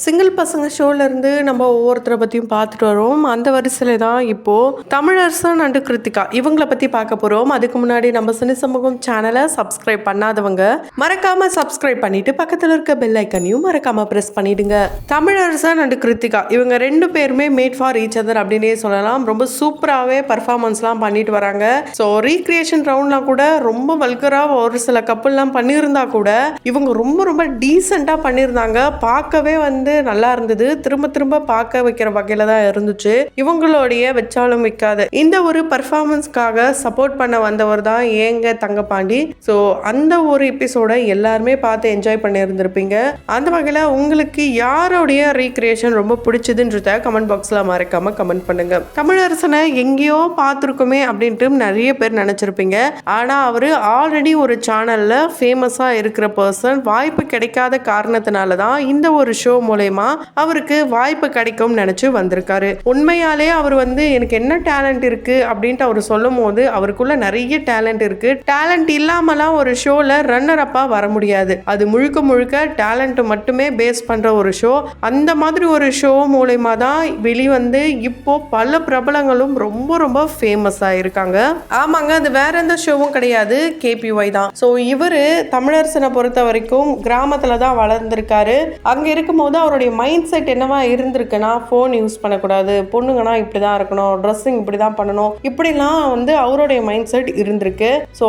Single பசங்க ஷோலேருந்து நம்ம ஒவ்வொருத்தரை பற்றியும் பார்த்துட்டு வரோம். அந்த வரிசையில் தான் இப்போது தமிழரசன் அண்டு கிருத்திகா இவங்கள பற்றி பார்க்க போகிறோம். அதுக்கு முன்னாடி நம்ம சினி சமூகம் சேனலை சப்ஸ்கிரைப் பண்ணாதவங்க மறக்காமல் சப்ஸ்கிரைப் பண்ணிவிட்டு பக்கத்தில் இருக்க பெல் ஐக்கனையும் மறக்காமல் ப்ரெஸ் பண்ணிவிடுங்க. தமிழரசன் அண்டு கிருத்திகா இவங்க ரெண்டு பேருமே மேட் ஃபார் ஈச் அதர் அப்படின்னே சொல்லலாம். ரொம்ப சூப்பராகவே பர்ஃபார்மன்ஸ்லாம் பண்ணிட்டு வராங்க. ஸோ ரீக்ரியேஷன் ரவுண்ட்லாம் கூட ரொம்ப வல்கராக ஒரு சில கப்புள்லாம் பண்ணியிருந்தா கூட இவங்க ரொம்ப ரொம்ப டீசெண்டாக பண்ணியிருந்தாங்க. பார்க்கவே நல்லா இருந்தது. திரும்ப திரும்ப பார்க்க வைக்கிற வகையில தான் இருந்துச்சு. இவங்களுடைய வச்சாலும் வைக்காத இந்த ஒரு பர்ஃபார்மன்ஸ்க்காக சப்போர்ட் பண்ண வந்தவர் தான் ஏங்க தங்கபாண்டி. ஸோ அந்த ஒரு எபிசோட எல்லாருமே பார்த்து என்ஜாய் பண்ணி இருந்திருப்பீங்க. அந்த வகையில் உங்களுக்கு யாருடைய ரீக்ரியேஷன் ரொம்ப பிடிச்சதுன்றத கமெண்ட் பாக்ஸ்ல மறக்காம கமெண்ட் பண்ணுங்க. தமிழரசனை எங்கேயோ பார்த்துருக்குமே அப்படின்ட்டு நிறைய பேர் நினைச்சிருப்பீங்க. ஆனா அவரு ஆல்ரெடி ஒரு சேனல்ல ஃபேமஸா இருக்கிற பர்சன். வாய்ப்பு கிடைக்காத காரணத்தினால தான் இந்த ஒரு ஷோ மூலமா அவருக்கு வாய்ப்பு கிடைக்கும் நினைச்சு வந்திருக்காரு. உண்மையாலே அவர் எனக்கு என்ன டேலண்ட் இருக்கு அப்படின்ட்டு அவர் சொல்லும் போது அவருக்குள்ள நிறைய டேலண்ட் இருக்கு. டேலண்ட் இல்லாமலாம் ஒரு ஷோல ரன்னர் அப்பா வர முடியாது. அது முழுக்க முழுக்க டேலண்ட் மட்டுமே பேஸ் பண்ற ஒரு ஷோ. அந்த மாதிரி ஒரு ஷோ மூலமா தான் வெளிவந்து இப்போ பல பிரபலங்களும் ரொம்ப ரொம்ப ஃபேமஸ் ஆயிருக்காங்க. ஆமாங்க, அது வேற எந்த ஷோவும் கிடையாது, KPY தான். ஸோ இவரு தமிழரசனை பொறுத்த வரைக்கும் கிராமத்துல தான் வளர்ந்திருக்காரு. அங்க இருக்கும்போது அவருடைய மைண்ட் செட் என்னவா இருந்திருக்குன்னா, ஃபோன் யூஸ் பண்ணக்கூடாது, பொண்ணுங்கன்னா இப்படி தான் இருக்கணும், ட்ரெஸ்ஸிங் இப்படி தான் பண்ணணும், இப்படிலாம் அவருடைய மைண்ட் செட் இருந்திருக்கு. ஸோ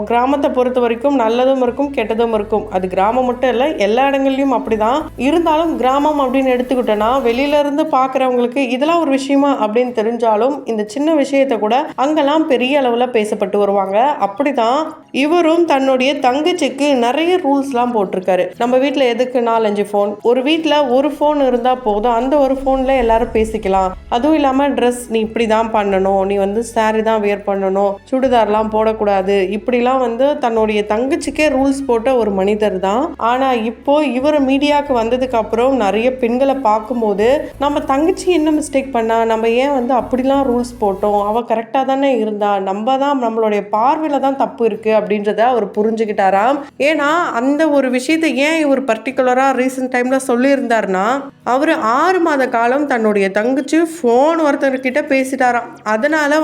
கிராமத்தை பொறுத்த வரைக்கும் நல்லதும் இருக்கும் கெட்டதும் இருக்கும். அது கிராமம் மட்டும் இல்லை, எல்லா இடங்கள்லையும் அப்படிதான். இருந்தாலும் கிராமம் அப்படின்னு எடுத்துக்கிட்டோன்னா வெளியில இருந்து பார்க்குறவங்களுக்கு இதெல்லாம் ஒரு விஷயமா அப்படின்னு தெரிஞ்சாலும் இந்த சின்ன விஷயத்தை கூட அங்கெல்லாம் பெரிய அளவில் பேசப்பட்டு வருவாங்க. அப்படிதான் இவரும் தன்னுடைய தங்கச்சிக்கு நிறைய ரூல்ஸ்லாம் போட்டிருக்காரு. நம்ம வீட்டில் எதுக்கு 4-5 ஃபோன், ஒரு வீட்டில் ஒரு ஃபோன் இருந்தால் போதும், அந்த ஒரு ஃபோனில் எல்லாரும் பேசிக்கலாம். அதுவும் இல்லாமல் ட்ரெஸ் நீ இப்படி தான் பண்ணணும், நீ சாரி தான் வேர் பண்ணணும், சுடிதார்லாம் போடக்கூடாது, இப்படிலாம் தன்னுடைய தங்கச்சிக்கே ரூல்ஸ் போட்ட ஒரு மனிதர் தான். ஆனால் இப்போ இவர் மீடியாவுக்கு வந்ததுக்கு அப்புறம் நிறைய பெண்களை பார்க்கும்போது நம்ம தங்கச்சி என்ன மிஸ்டேக் பண்ணா, நம்ம ஏன் அப்படிலாம் ரூல்ஸ் போட்டோம், அவள் கரெக்டாக தானே இருந்தா, நம்ம தான் நம்மளுடைய பார்வையில் தான் தப்பு இருக்குது அப்படின்றத அவர் புரிஞ்சுக்கிட்டாராம். ஏன்னா அந்த ஒரு விஷயத்தை ஏன் இவர் பர்டிகுலராக ரீசெண்ட் டைமில் சொல்லியிருந்தார்னா, அவர் 6 மாத காலம் தன்னுடைய தங்கச்சி ஃபோன் ஒருத்தர்கிட்ட பேசிட்டாராம். அதனால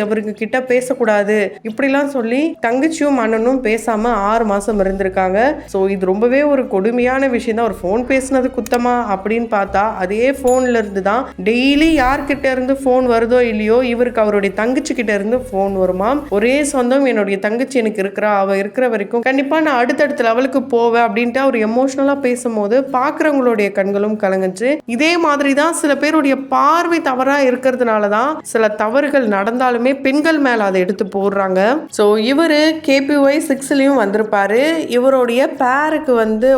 அவருக்கு கிட்ட பேசக்கூடாது இப்படிலாம் சொல்லி தங்கச்சியும் அண்ணனும் பேசாமல் 6 மாதம் இருந்திருக்காங்க. ஸோ இது ரொம்பவே ஒரு கொடுமையான விஷயம் தான். ஒரு ஃபோன் பேசினது குத்தமா அப்படின்னு பார்த்தா அதே ஃபோன்ல இருந்து தான் டெய்லி யார்கிட்ட இருந்து ஃபோன் வருதோ இல்லையோ இவருக்கு அவருடைய தங்கச்சி கிட்ட இருந்து ஃபோன் வருமா. ஒரே சொந்தம், என்னுடைய தங்கச்சி எனக்கு இருக்கிறா, அவள் இருக்கிற வரைக்கும் கண்டிப்பாக நான் அடுத்தடுத்த லெவலுக்கு போவேன் அப்படின்ட்டு அவர் எமோஷனலாக பேசும்போது பார்க்குறவங்களுடைய கண்களும் கலங்குச்சு. இதே மாதிரி தான் சில பேருடைய பார்வை தவறாக இருக்கிறதுனால தான் சில தவறுகள் நடந்தாலுமே பெண்கள் மேலே அதை எடுத்து போடுறாங்க. ஸோ இவர் KPY 6லயும் வந்திருப்பாரு. இவருடைய பேருக்கு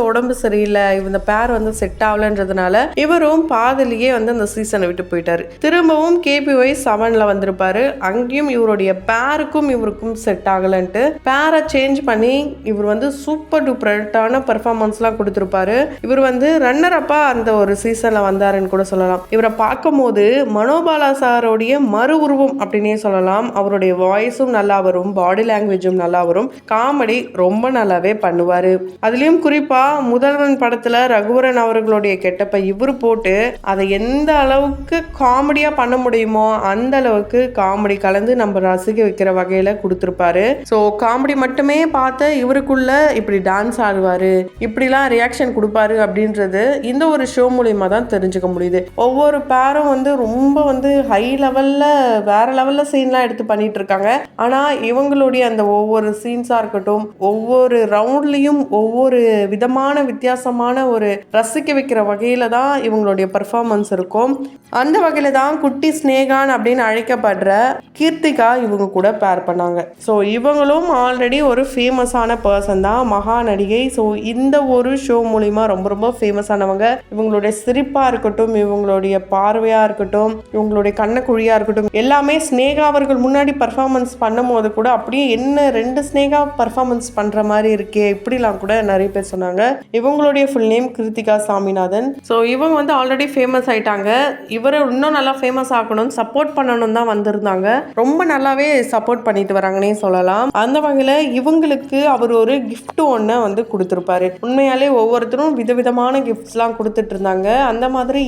உடம்பு சரியில்லை, இந்த பேர் செட் ஆகலன்றதுனால இவரும் பாதிலேயே அந்த சீசனை விட்டு போயிட்டாரு. திரும்பவும் KPY 7ல வந்திருப்பாரு. அங்கேயும் இவருடைய பேருக்கும் இவருக்கும் செட் ஆகலன்ட்டு பேரை சேஞ்ச் பண்ணி இவர் சூப்பர் டூப்பரான பர்ஃபார்மன்ஸ்லாம் கொடுத்துருப்பாரு. இவர் ரன்னர் அப்பா அந்த ஒரு சீசன்ல வந்தாருன்னு கூட சொல்லலாம். இவரை பார்க்கும் போது மனோபாலா சாரோடைய மறு உருவம் அப்படின்னே சொல்லலாம். அவருடைய வாய்ஸும் நல்லா வரும், பாடி லாங்குவேஜும் நல்லா வரும், காமெடி ரொம்ப நல்லாவே பண்ணுவாரு. அதுலயும் குறிப்பா முதல்வன் படத்துல ரகுவரன் அவர்களுடைய கெட்டப்ப இவர் போட்டு அதை எந்த அளவுக்கு காமெடியா பண்ண முடியுமோ அந்த அளவுக்கு காமெடி கலந்து நம்ம ரசிக்க வைக்கிற வகையில கொடுத்திருப்பாரு. ஸோ காமெடி மட்டுமே பார்த்து இவருக்குள்ள இப்படி டான்ஸ் ஆடுவாரு, இப்படிலாம் ரியாக்ஷன் கொடுப்பாரு அப்படின்றது இந்த ஒரு ஷோ மூலியமா தான் தெரிஞ்சுக்க முடியுது. ஒவ்வொரு பேரும் ரொம்ப ஹை லெவல்ல வேற லெவல்ல சீன்லாம் எடுத்து பண்ணிட்டு இருக்காங்க. ஆனா இவங்களுடைய அந்த ஒவ்வொரு சீன்ஸா இருக்கட்டும், ஒவ்வொரு ரவுண்ட்லயும் ஒவ்வொரு விதமான வித்தியாசமான ஒரு ரசிக்க வைக்கிற வகையில தான் இவங்களுடைய பர்ஃபார்மன்ஸ் இருக்கும். அந்த வகையில தான் குட்டி ஸ்னேகான் அப்படின்னு அழைக்கப்படுற கீர்த்திகா இவங்க கூட பேர் பண்ணாங்க. ஸோ இவங்களும் ஆல்ரெடி ஒரு ஃபேமஸான பர்சன் தான், மகா நடிகை. ஸோ இந்த ஒரு ஷோ மூலிமா ரொம்ப ரொம்ப ஃபேமஸ் ஆனவங்க. இவங்களுடைய சிரிப்பா இருக்கட்டும், இவங்களுடைய பார்வையா இருக்கட்டும், இவங்களுடைய கண்ணக்குழியா இருக்கட்டும், எல்லாமே ஸ்னேகா அவர்கள் முன்னாடி பர்ஃபார்மன்ஸ் பண்ணும் போது கூட அப்படியே என்ன 2 ஸ்னேகா பர்ஃபார்மன்ஸ் பண்ற மாதிரி இருக்கே இப்படிலாம் கூட நிறைய பேர் சொன்னாங்க. இவங்களுடைய full name Krithika Saminathan. So இவங்க ஆல்ரெடி ஃபேமஸ் ஆயிட்டாங்க. இவரை இன்னும் நல்லா ஃபேமஸ் ஆகணும், சப்போர்ட் பண்ணணும் தான் வந்திருந்தாங்க. ரொம்ப நல்லாவே சப்போர்ட் பண்ணிட்டு வராங்கன்னே சொல்லலாம். அந்த வகையில் இவங்களுக்கு அவர் ஒரு கிஃப்ட் ஒன்று கொடுத்துருப்பாரு. உண்மையாலே ஒவ்வொருத்தரும் விதவிதமான கிஃப்ட்ஸ் கிஃப்ட்ஸ்லாம் கொடுத்துட்டு இருந்தாங்க. அந்த மாதிரி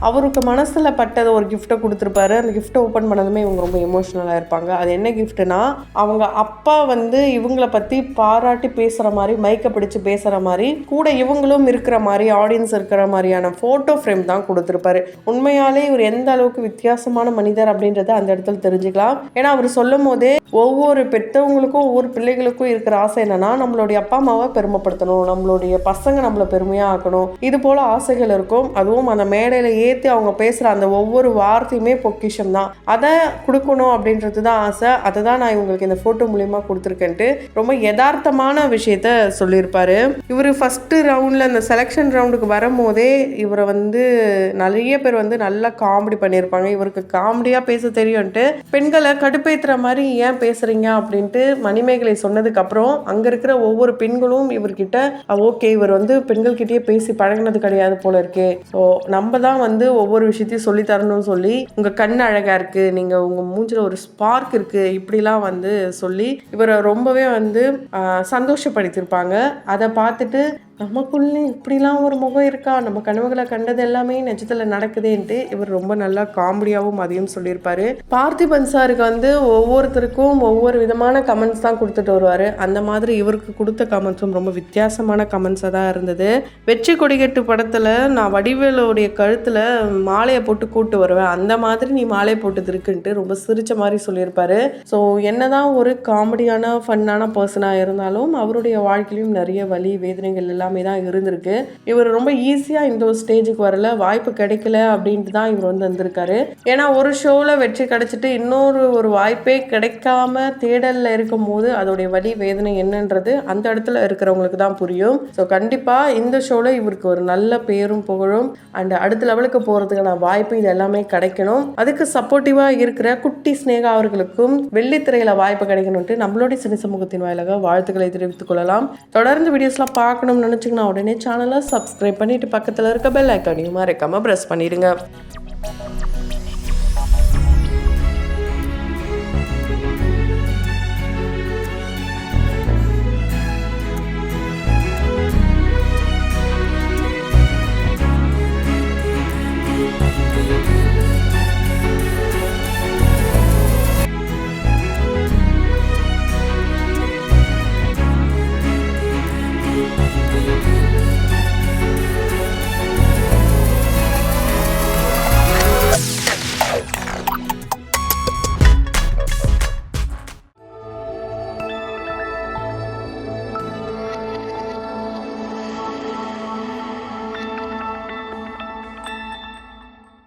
அவருக்கு மனசுல பட்டது ஒரு கிஃப்ட்டை கொடுத்துருப்பாரு. அந்த கிஃப்ட்டை ஓப்பன் பண்ணதுமே இவங்க ரொம்ப எமோஷனலாக இருப்பாங்க. அது என்ன கிஃப்ட்னா, அவங்க அப்பா வந்து இவங்கள பற்றி பாராட்டி பேசுகிற மாதிரி, மைக்கை பிடிச்சு பேசுகிற மாதிரி, கூட இவங்களும் இருக்கிற மாதிரி, ஆடியன்ஸ் இருக்கிற மாதிரியான ஃபோட்டோ ஃப்ரேம் தான் கொடுத்துருப்பாரு. உண்மையாலே இவர் எந்த அளவுக்கு வித்தியாசமான மனிதர் அப்படின்றத அந்த இடத்துல தெரிஞ்சுக்கலாம். ஏன்னா அவர் சொல்லும் போதே ஒவ்வொரு பெற்றவங்களுக்கும் ஒவ்வொரு பிள்ளைகளுக்கும் இருக்கிற ஆசை என்னன்னா, நம்மளுடைய அப்பா அம்மாவை பெருமைப்படுத்தணும், நம்மளுடைய பசங்க நம்மளை பெருமையாக ஆக்கணும், இது போல ஆசைகள் இருக்கும். அதுவும் அந்த மேடையில் ஏற்றி அவங்க பேசுகிற அந்த ஒவ்வொரு வார்த்தையுமே பொக்கிஷம் தான். அதை கொடுக்கணும் அப்படின்றது தான் ஆசை. அதை தான் நான் இவங்களுக்கு இந்த ஃபோட்டோ மூலியமாக கொடுத்துருக்கேன்ட்டு ரொம்ப யதார்த்தமான விஷயத்த சொல்லியிருப்பாரு. இவர் ஃபஸ்ட்டு ரவுண்டில் அந்த செலெக்ஷன் ரவுண்டுக்கு வரும்போதே இவரை வந்து நிறைய பேர் வந்து நல்லா காமெடி பண்ணியிருப்பாங்க. இவருக்கு காமெடியாக பேச தெரியும்ட்டு பெண்களை கடுப்பேற்றுற மாதிரி ஏன் பேசுகிறீங்க அப்படின்ட்டு மணிமேகலை சொன்னதுக்கப்புறம் அங்கே இருக்கிற ஒவ்வொரு பெண்களும் இவர்கிட்ட ஓகே இவர் வந்து பெண்கள்கிட்டயே பேசி பழகினது கிடையாது போல இருக்கே, ஸோ நம்ம தான் வந்து ஒவ்வொரு விஷயத்தையும் சொல்லி தரணும்னு சொல்லி, உங்கள் கண் அழகாக இருக்குது, நீங்கள் உங்கள் மூஞ்சில் ஒரு ஸ்பார்க் இருக்குது, இப்படிலாம் வந்து சொல்லி இவரை ரொம்பவே வந்து சந்தோஷப்படுத்தியிருப்பாங்க. அதை பார்த்துட்டு நமக்குள்ளே இப்படிலாம் ஒரு முகம் இருக்கா, நம்ம கனவுகளை கண்டது எல்லாமே நிஜத்தில் நடக்குதேன்ட்டு இவர் ரொம்ப நல்லா காமெடியாகவும் அதையும் சொல்லியிருப்பாரு. பார்த்திபன் சாருக்கு வந்து ஒவ்வொருத்தருக்கும் ஒவ்வொரு விதமான கமெண்ட்ஸ் தான் கொடுத்துட்டு வருவார். அந்த மாதிரி இவருக்கு கொடுத்த கமெண்ட்ஸும் ரொம்ப வித்தியாசமான கமெண்ட்ஸாக தான் இருந்தது. வெற்றி கொடிகட்டு படத்தில் நான் வடிவேலுடைய கழுத்தில் மாலையை போட்டு கூட்டு வருவேன், அந்த மாதிரி நீ மாலையை போட்டது இருக்குன்ட்டு ரொம்ப சிரிச்ச மாதிரி சொல்லியிருப்பாரு. ஸோ என்னதான் ஒரு காமெடியான ஃபன்னான பர்சனாக இருந்தாலும் அவருடைய வாழ்க்கையிலும் நிறைய வலி வேதனைகள் எல்லாமே தான் இருந்திருக்கு. இவர் ரொம்ப ஈஸியாக இந்த ஒரு ஸ்டேஜுக்கு வரல, வாய்ப்பு கிடைக்கல அப்படின்ட்டு தான் இவர் வந்து வந்திருக்காரு. ஏன்னா ஒரு ஷோவில் வெற்றி கிடைச்சிட்டு ஒரு வாய்ப்பே கிடைக்காம தேடலில் இருக்கும் போது அதோடைய வலி வேதனை என்னன்றது அந்த இடத்துல இருக்கிறவங்களுக்கு தான் புரியும். ஸோ கண்டிப்பாக இந்த ஷோவில் இவருக்கு ஒரு நல்ல பேரும் புகழும் அண்ட் அடுத்த லெவலுக்கு போகிறதுக்கான வாய்ப்பு இது எல்லாமே கிடைக்கணும். அதுக்கு சப்போர்ட்டிவாக இருக்கிற குட்டி ஸ்னேகா அவர்களுக்கும் வெள்ளித்திரையில் வாய்ப்பு கிடைக்கணும்ட்டு நம்மளுடைய சினி சமூகத்தின் வாயிலாக வாழ்த்துக்களை தெரிவித்துக் கொள்ளலாம். தொடர்ந்து வீடியோஸ்லாம் பார்க்கணும்னு நினச்சிங்கன்னா உடனே சேனலை சப்ஸ்கிரைப் பண்ணிட்டு பக்கத்தில் இருக்க பெல் ஐக்கானையும் மறக்காம ப்ரெஸ் பண்ணிடுங்க.